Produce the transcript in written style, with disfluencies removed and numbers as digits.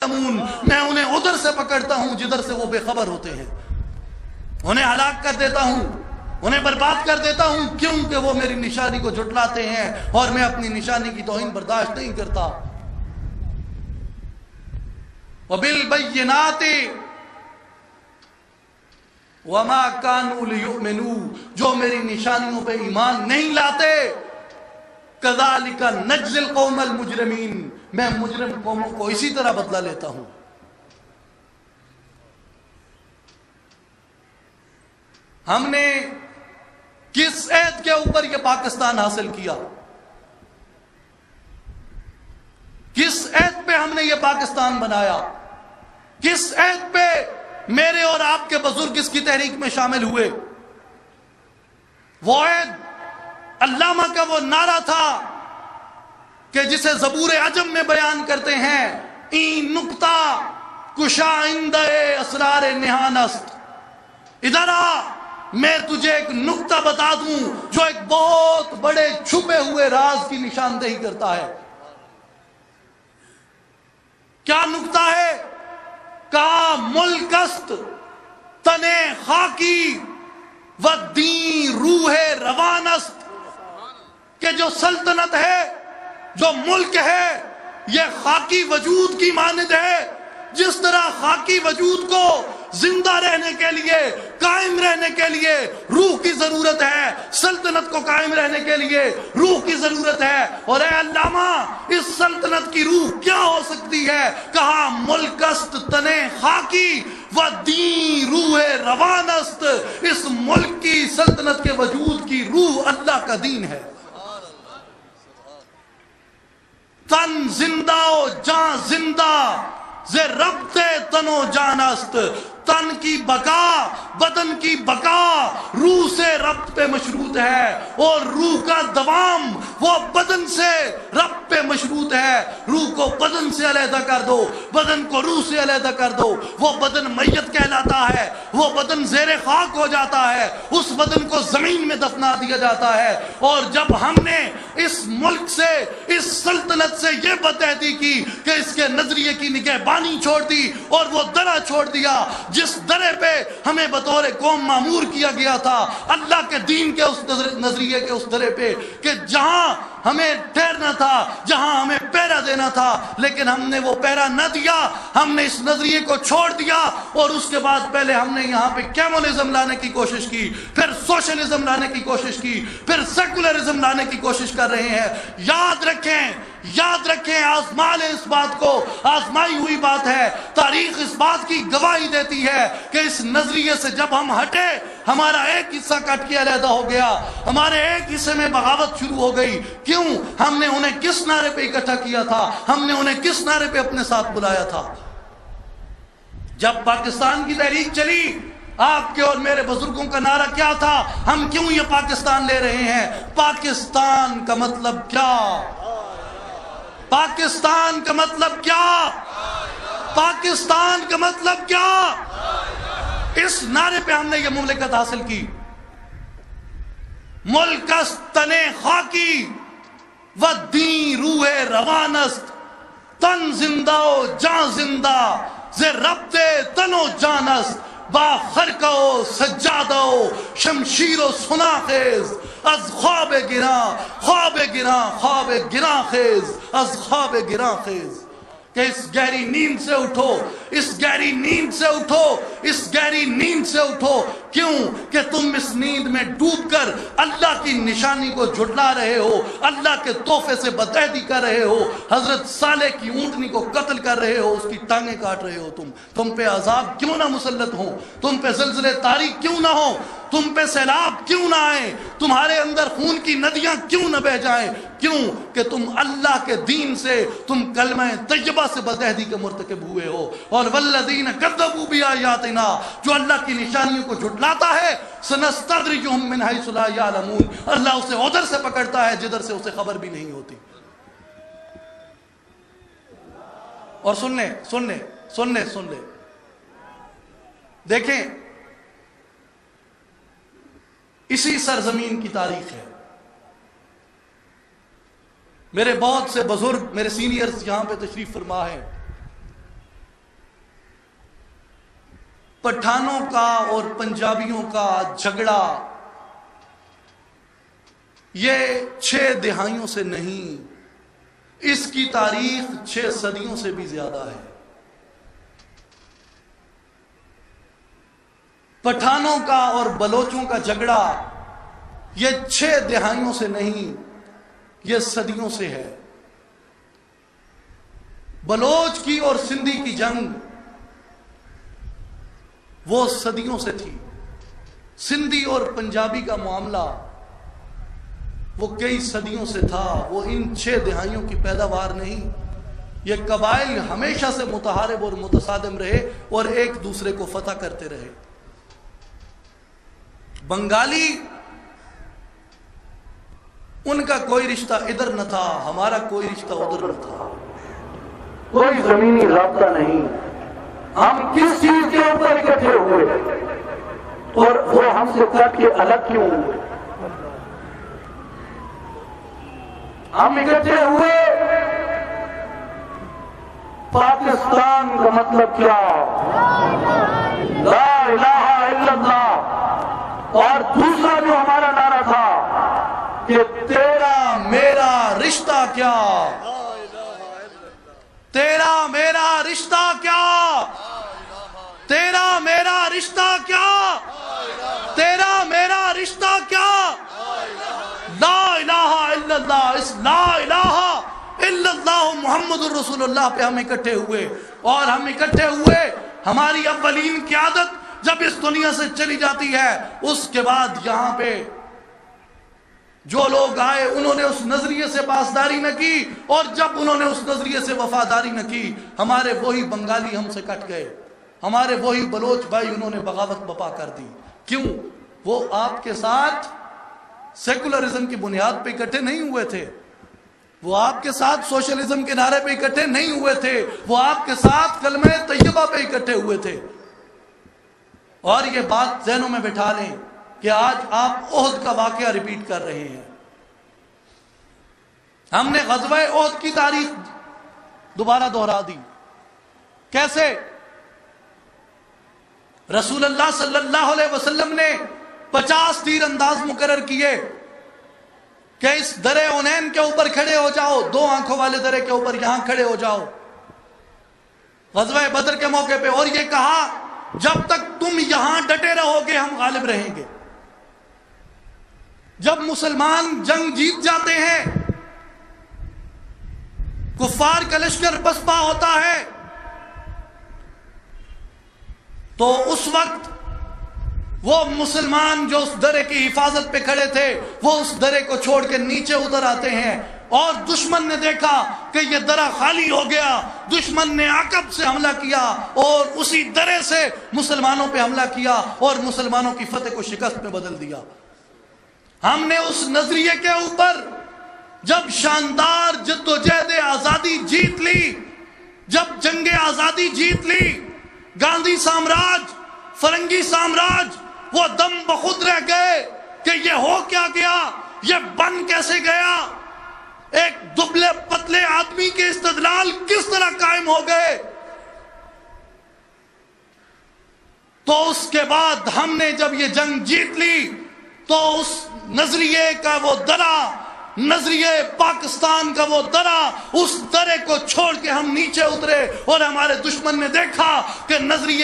میں انہیں ادھر سے پکڑتا ہوں جدھر سے وہ بے خبر ہوتے ہیں، انہیں ہلاک کر دیتا ہوں، انہیں برباد کر دیتا ہوں، کیونکہ وہ میری نشانی کو جھٹلاتے ہیں اور میں اپنی نشانی کی توہین برداشت نہیں کرتا۔ وَبِالْبَيِّنَاتِ وَمَا كَانُوا لِيُؤْمِنُوا، جو میری نشانیوں پہ ایمان نہیں لاتے، كَذَلِكَ نَجْزِي الْقَوْمَ الْمُجْرِمِينَ، میں مجرم قوموں کو اسی طرح بدلہ لیتا ہوں۔ ہم نے کس عہد کے اوپر یہ پاکستان حاصل کیا؟ کس عہد پہ ہم نے یہ پاکستان بنایا؟ کس عہد پہ میرے اور آپ کے بزرگ اس کی تحریک میں شامل ہوئے؟ وہ عہد علامہ کا وہ نعرہ تھا کہ جسے زبور عجم میں بیان کرتے ہیں، این نکتہ کشائندہ اسرار نہان است، ادھر آ میں تجھے ایک نکتہ بتا دوں جو ایک بہت بڑے چھپے ہوئے راز کی نشاندہی کرتا ہے۔ کیا نکتہ ہے؟ کہا ملک است تن خاکی و دین روح روان است، کہ جو سلطنت ہے، جو ملک ہے، یہ خاکی وجود کی مانند ہے۔ جس طرح خاکی وجود کو زندہ رہنے کے لیے، قائم رہنے کے لیے روح کی ضرورت ہے، سلطنت کو قائم رہنے کے لیے روح کی ضرورت ہے۔ اور اے علامہ، اس سلطنت کی روح کیا ہو سکتی ہے؟ کہا ملک است تن خاکی و دین روح روان است، اس ملک کی سلطنت کے وجود کی روح اللہ کا دین ہے۔ تن زندہ و جان زندہ، ز ربط تن و جان است، تن کی بقا، بدن کی بقا روح سے ربط پہ مشروط ہے، اور روح کا دوام وہ بدن سے ربط پہ مشروط ہے۔ روح کو بدن سے علیحدہ کر دو، بدن کو روح سے علیحدہ کر دو، وہ بدن میت کہلاتا ہے، وہ بدن زیر خاک ہو جاتا ہے، اس بدن کو زمین میں دفنا دیا جاتا ہے۔ اور جب ہم نے اس ملک سے، اس سلطنت سے یہ بدعہدی کی کہ اس کے نظریے کی نگہبانی چھوڑ دی اور وہ درہ چھوڑ دیا جس درے پہ ہمیں بطور قوم معمور کیا گیا تھا، اللہ کے دین کے اس نظریے کے اس درے پہ، کہ جہاں ہمیں ٹھہرنا تھا، جہاں ہمیں پہرا دینا تھا، لیکن ہم نے وہ پہرا نہ دیا، ہم نے اس نظریے کو چھوڑ دیا۔ اور اس کے بعد پہلے ہم نے یہاں پہ کمیونزم لانے کی کوشش کی، پھر سوشلزم لانے کی کوشش کی، پھر سیکولرزم لانے کی کوشش کر رہے ہیں۔ یاد رکھیں، یاد رکھیں، آزما لیں اس بات کو، آزمائی ہوئی بات ہے۔ تاریخ اس بات کی گواہی دیتی ہے کہ اس نظریے سے جب ہم ہٹے، ہمارا ایک حصہ کٹ کے علیحدہ ہو گیا، ہمارے ایک حصے میں بغاوت شروع ہو گئی۔ کیوں؟ ہم نے انہیں کس نعرے پہ اکٹھا کیا تھا؟ ہم نے انہیں کس نعرے پہ اپنے ساتھ بلایا تھا؟ جب پاکستان کی تحریک چلی، آپ کے اور میرے بزرگوں کا نعرہ کیا تھا؟ ہم کیوں یہ پاکستان لے رہے ہیں؟ پاکستان کا مطلب کیا؟ پاکستان کا مطلب کیا؟ پاکستان کا مطلب کیا؟ اس نعرے پہ ہم نے یہ مملکت حاصل کی۔ ملک است تن خاکی و دین روح روان است، تن زندہ و جان زندہ، ز ربط تن و جان است، با خرقہ و سجادہ و شمشیر و سنا خیز، از خواب گراں خواب گراں خواب گراں خیز، از خواب گراں خیز۔ کہ اس گہری نیند سے اٹھو، اس گہری نیند سے اٹھو، اس گہری نیند سے اٹھو۔ کیوں؟ کہ تم اس نیند میں ڈوب کر اللہ کی نشانی کو جھٹلا رہے ہو، اللہ کے تحفے سے بدعہدی کر رہے ہو، حضرت صالح کی اونٹنی کو قتل کر رہے ہو، اس کی ٹانگیں کاٹ رہے ہو۔ تم پہ عذاب کیوں نہ مسلط ہوں؟ تم پہ زلزلے طاری کیوں نہ ہوں؟ تم پہ سیلاب کیوں نہ آئیں؟ تمہارے اندر خون کی ندیاں کیوں نہ بہہ جائیں؟ کیوں؟ کہ تم اللہ کے دین سے، تم کلمہ طیبہ سے بدعہدی کے مرتکب ہوئے ہو۔ اور والذین کذبوا بآیاتنا، جو اللہ کی نشانیوں کو جھٹلاتا ہے، سنستدرجہم من حیث لا یعلمون، اللہ اسے ادھر سے پکڑتا ہے جدھر سے اسے خبر بھی نہیں ہوتی۔ اور سن لیں دیکھیں، اسی سرزمین کی تاریخ ہے۔ میرے بہت سے بزرگ، میرے سینئرز یہاں پہ تشریف فرما ہیں، پٹھانوں کا اور پنجابیوں کا جھگڑا یہ 6 دہائیوں سے نہیں، اس کی تاریخ 6 صدیوں سے بھی زیادہ ہے۔ پٹھانوں کا اور بلوچوں کا جھگڑا یہ 6 دہائیوں سے نہیں، یہ صدیوں سے ہے۔ بلوچ کی اور سندھی کی جنگ وہ صدیوں سے تھی۔ سندھی اور پنجابی کا معاملہ وہ کئی صدیوں سے تھا، وہ ان 6 دہائیوں کی پیداوار نہیں۔ یہ قبائل ہمیشہ سے متحارب اور متصادم رہے اور ایک دوسرے کو فتح کرتے رہے۔ بنگالی ان کا کوئی رشتہ ادھر نہ تھا، ہمارا کوئی رشتہ ادھر نہ تھا، کوئی زمینی رابطہ نہیں۔ ہم کس چیز کے اوپر اکٹھے ہوئے اور وہ ہم سے کٹ کے الگ کیوں ہوئے؟ ہم اکٹھے ہوئے، پاکستان کا مطلب کیا؟ لا الہ الا اللہ۔ اور دوسرا جو ہمارا نعرہ تھا کہ تیرا میرا رشتہ کیا، تیرا میرا رشتہ کیا، تیرا میرا رشتہ کیا، تیرا میرا رشتہ کیا، لا الہ الا اللہ۔ اس لا الہ الا اللہ محمد الرسول اللہ پہ ہم اکٹھے ہوئے، اور ہم اکٹھے ہوئے، ہماری اولین قیادت جب اس دنیا سے چلی جاتی ہے، اس کے بعد یہاں پہ جو لوگ آئے انہوں نے اس نظریے سے پاسداری نہ کی، اور جب انہوں نے اس نظریے سے وفاداری نہ کی، ہمارے وہی بنگالی ہم سے کٹ گئے، ہمارے وہی بلوچ بھائی انہوں نے بغاوت بپا کر دی۔ کیوں؟ وہ آپ کے ساتھ سیکولرزم کی بنیاد پہ اکٹھے نہیں ہوئے تھے، وہ آپ کے ساتھ سوشلزم کے نعرے پہ اکٹھے نہیں ہوئے تھے، وہ آپ کے ساتھ کلمہ طیبہ پہ اکٹھے ہوئے تھے۔ اور یہ بات ذہنوں میں بٹھا لیں کہ آج آپ احد کا واقعہ ریپیٹ کر رہے ہیں۔ ہم نے غزوہ احد کی تاریخ دوبارہ دہرا دی۔ کیسے؟ رسول اللہ صلی اللہ علیہ وسلم نے 50 تیر انداز مقرر کیے کہ اس درے اونین کے اوپر کھڑے ہو جاؤ، 2 آنکھوں والے درے کے اوپر یہاں کھڑے ہو جاؤ غزوہ بدر کے موقع پہ، اور یہ کہا جب تک تم یہاں ڈٹے رہو گے ہم غالب رہیں گے۔ جب مسلمان جنگ جیت جاتے ہیں، کفار کا لشکر پسپا ہوتا ہے، تو اس وقت وہ مسلمان جو اس درے کی حفاظت پہ کھڑے تھے وہ اس درے کو چھوڑ کے نیچے اتر آتے ہیں، اور دشمن نے دیکھا کہ یہ درہ خالی ہو گیا، دشمن نے عقب سے حملہ کیا اور اسی درے سے مسلمانوں پہ حملہ کیا اور مسلمانوں کی فتح کو شکست میں بدل دیا۔ ہم نے اس نظریے کے اوپر جب شاندار جدوجہد آزادی جیت لی، جب جنگ آزادی جیت لی، گاندھی سامراج، فرنگی سامراج وہ دم بخود رہ گئے کہ یہ ہو کیا گیا، یہ بن کیسے گیا، ایک دبلے پتلے آدمی کے استدلال کس طرح قائم ہو گئے۔ تو اس کے بعد ہم نے جب یہ جنگ جیت لی تو اس نظریے کا وہ درہ، نظریے پاکستان کا وہ درہ، اس درے کو چھوڑ کے ہم نیچے اترے، اور ہمارے دشمن نے دیکھا کہ نظریے